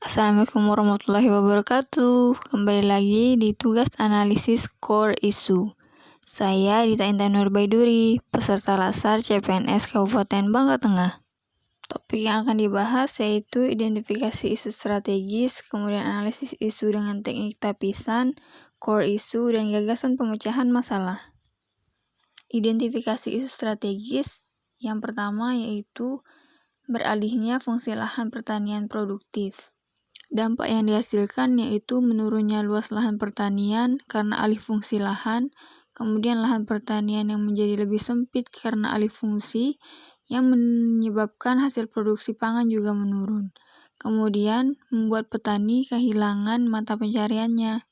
Assalamualaikum warahmatullahi wabarakatuh. Kembali lagi di tugas analisis core issue. Saya Dita Intan Nurbaiduri, peserta Lasar CPNS Kabupaten Bangka Tengah. Topik yang akan dibahas yaitu identifikasi isu strategis, kemudian analisis isu dengan teknik tapisan, core issue, dan gagasan pemecahan masalah. Identifikasi isu strategis yang pertama yaitu beralihnya fungsi lahan pertanian produktif. Dampak yang dihasilkan yaitu menurunnya luas lahan pertanian karena alih fungsi lahan, kemudian lahan pertanian yang menjadi lebih sempit karena alih fungsi, yang menyebabkan hasil produksi pangan juga menurun. Kemudian membuat petani kehilangan mata pencariannya.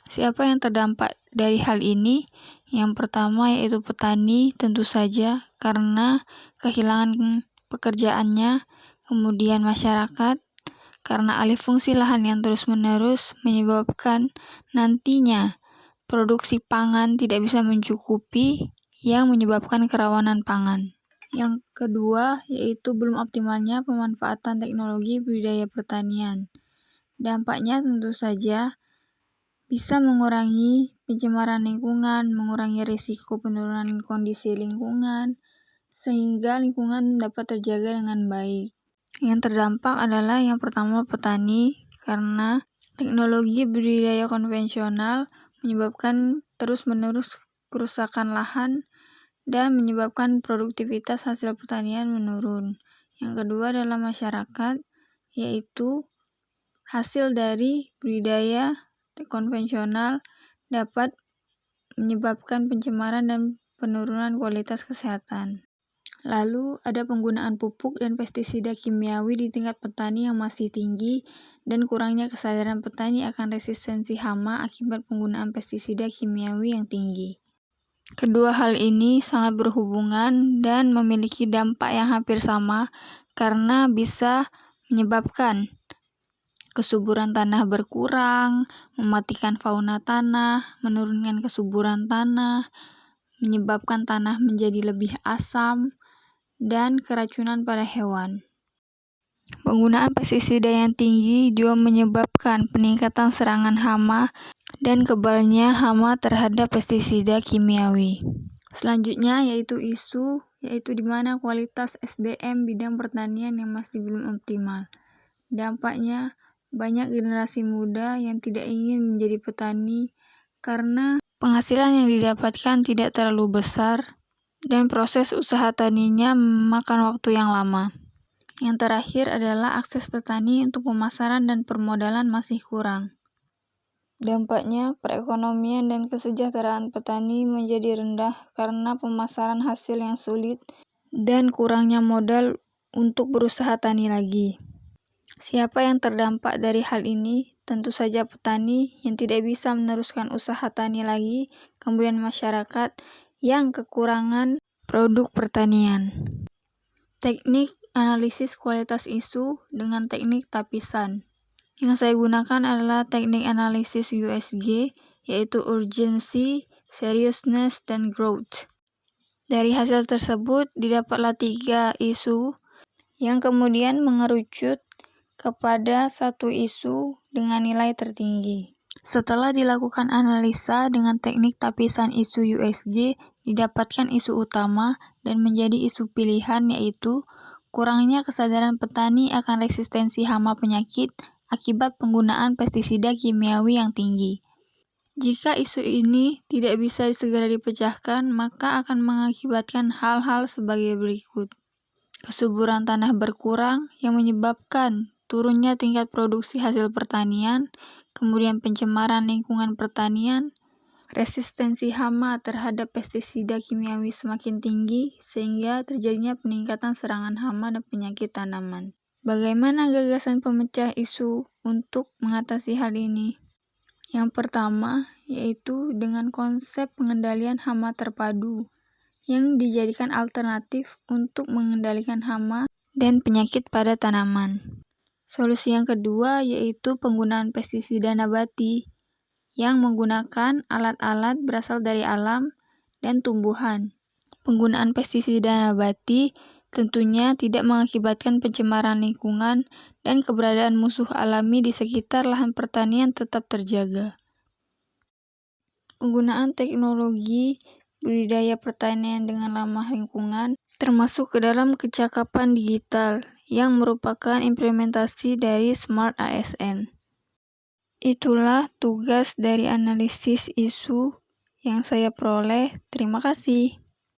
Siapa yang terdampak dari hal ini? Yang pertama yaitu petani, tentu saja karena kehilangan pekerjaannya, kemudian masyarakat, karena alih fungsi lahan yang terus-menerus menyebabkan nantinya produksi pangan tidak bisa mencukupi yang menyebabkan kerawanan pangan. Yang kedua yaitu belum optimalnya pemanfaatan teknologi budidaya pertanian. Dampaknya tentu saja bisa mengurangi pencemaran lingkungan, mengurangi risiko penurunan kondisi lingkungan, sehingga lingkungan dapat terjaga dengan baik. Yang terdampak adalah yang pertama petani, karena teknologi budidaya konvensional menyebabkan terus-menerus kerusakan lahan dan menyebabkan produktivitas hasil pertanian menurun. Yang kedua adalah masyarakat, yaitu hasil dari budidaya konvensional dapat menyebabkan pencemaran dan penurunan kualitas kesehatan. Lalu ada penggunaan pupuk dan pestisida kimiawi di tingkat petani yang masih tinggi dan kurangnya kesadaran petani akan resistensi hama akibat penggunaan pestisida kimiawi yang tinggi. Kedua hal ini sangat berhubungan dan memiliki dampak yang hampir sama karena bisa menyebabkan kesuburan tanah berkurang, mematikan fauna tanah, menurunkan kesuburan tanah, menyebabkan tanah menjadi lebih asam, dan keracunan pada hewan. Penggunaan pestisida yang tinggi juga menyebabkan peningkatan serangan hama dan kebalnya hama terhadap pestisida kimiawi. Selanjutnya yaitu isu di mana kualitas SDM bidang pertanian yang masih belum optimal. Dampaknya banyak generasi muda yang tidak ingin menjadi petani karena penghasilan yang didapatkan tidak terlalu besar dan proses usaha taninya memakan waktu yang lama. Yang terakhir adalah akses petani untuk pemasaran dan permodalan masih kurang. Dampaknya, perekonomian dan kesejahteraan petani menjadi rendah karena pemasaran hasil yang sulit dan kurangnya modal untuk berusaha tani lagi. Siapa yang terdampak dari hal ini? Tentu saja petani yang tidak bisa meneruskan usaha tani lagi, kemudian masyarakat yang kekurangan produk pertanian. Teknik analisis kualitas isu dengan teknik tapisan. Yang saya gunakan adalah teknik analisis USG, yaitu urgency, seriousness, dan growth. Dari hasil tersebut didapatlah 3 isu yang kemudian mengerucut kepada satu isu dengan nilai tertinggi. Setelah dilakukan analisa dengan teknik tapisan isu USG, didapatkan isu utama dan menjadi isu pilihan yaitu kurangnya kesadaran petani akan resistensi hama penyakit akibat penggunaan pestisida kimiawi yang tinggi. Jika isu ini tidak bisa segera dipecahkan, maka akan mengakibatkan hal-hal sebagai berikut. Kesuburan tanah berkurang yang menyebabkan turunnya tingkat produksi hasil pertanian, kemudian pencemaran lingkungan pertanian, resistensi hama terhadap pestisida kimiawi semakin tinggi sehingga terjadinya peningkatan serangan hama dan penyakit tanaman. Bagaimana gagasan pemecah isu untuk mengatasi hal ini? Yang pertama yaitu dengan konsep pengendalian hama terpadu yang dijadikan alternatif untuk mengendalikan hama dan penyakit pada tanaman. Solusi yang kedua yaitu penggunaan pestisida nabati yang menggunakan alat-alat berasal dari alam dan tumbuhan. Penggunaan pestisida nabati tentunya tidak mengakibatkan pencemaran lingkungan dan keberadaan musuh alami di sekitar lahan pertanian tetap terjaga. Penggunaan teknologi budidaya pertanian dengan ramah lingkungan termasuk ke dalam kecakapan digital yang merupakan implementasi dari Smart ASN. Itulah tugas dari analisis isu yang saya peroleh. Terima kasih.